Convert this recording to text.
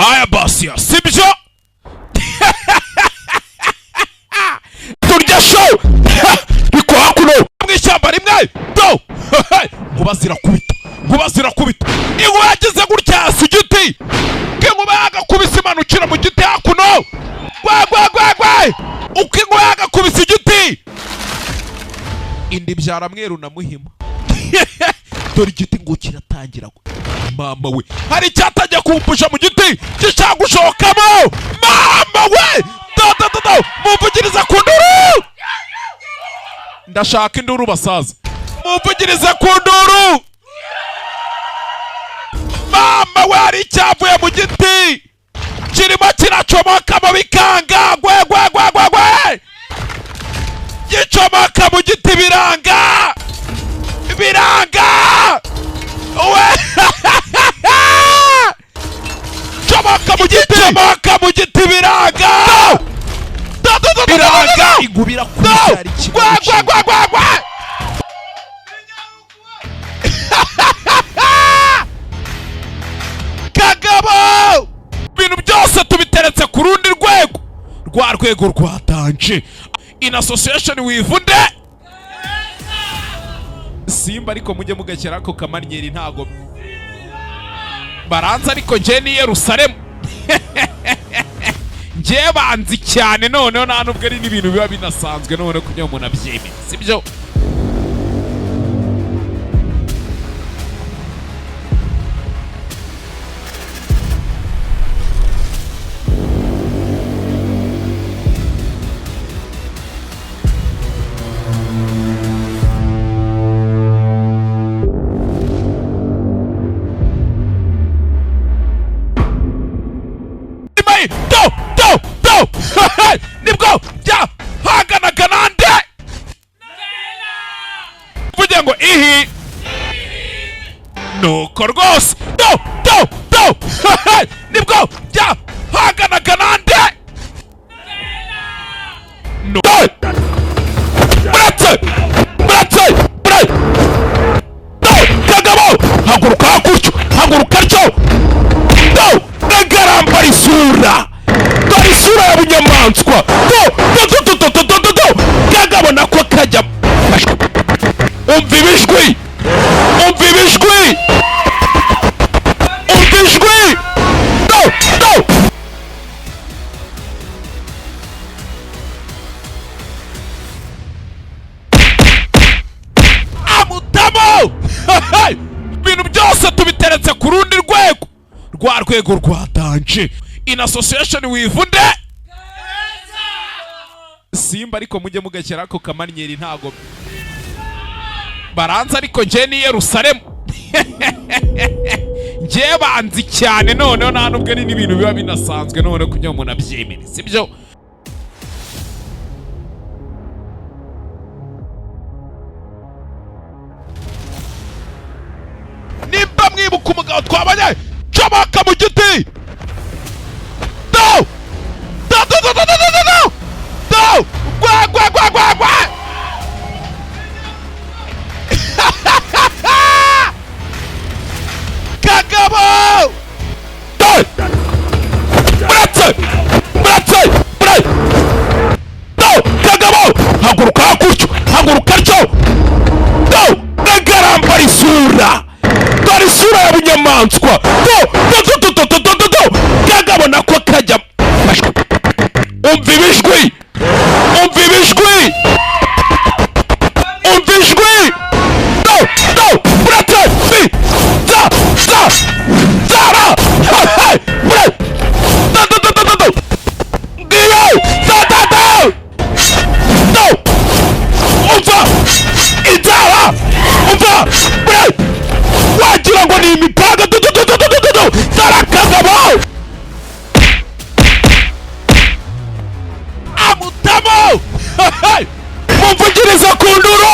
aya basiya sibyo turya show biko hakuno mwishyamba rimwe do nkuba zirakubita inkuba yagize gutya hasi igiti k'inkuba yagakubise imanukira mu giti hakuno gwe uko inkuba yagakubise igiti indi byara mweru na muhima dore igiti ngo kiratangira mama we hari icyatajya kumpusha mu giti gishaka gushokamo mama we do muvugiriza ku nduru ndashaka induru basaza muvugiriza ku nduru mama we hari icyavuye mu giti kirimo kiracomoka mu bikanga gwe gicomoka mu giti biranga we comoka mu giti biranga ingubira kubyara ikigo kagabo ibintu byose tubiteretse ku rundi rwego rwa rwego rwa danje in association with nde simba ariko mujye mugakera ko kamanyeri ntago baranza ariko nje ni Yerusalemu nje banzi cyane noneho nta nubwo ari n'ibintu biba binasanzwe none kugira umuntu abyemeye sibyo nibwo bya haganaga nande vuge ngo ihi nuko rwose nibwo bya haganaga nande muretse kagabo haguruka gutyo haguruka ryo nagarambara isura isura ya bunyamaswa kagabo nako kajya umva ibijwi amutamo ibintu byose tubiteretse ku rundi rwego rwa rwego rwa danje in association with nde simba ariko mujye mugakera ko kamanyeri ntago baranza ariko nje ni Yerusalemu nje banzi cyane noneho nta nubwo ari n'ibintu biba binasanzwe none kugira umuntu abyemere sibyo nimba mwibuka umugabo twabanye comoka mu giti gwa kagabo muretse kagabo haguruka gutyo haguruka ryo nagarambara isura dore isura ya bunyamaswa kagabo nako kajya umva ibijwi wagira ngo ni imipanga kagabo amutamo mumvugiriza ku nduru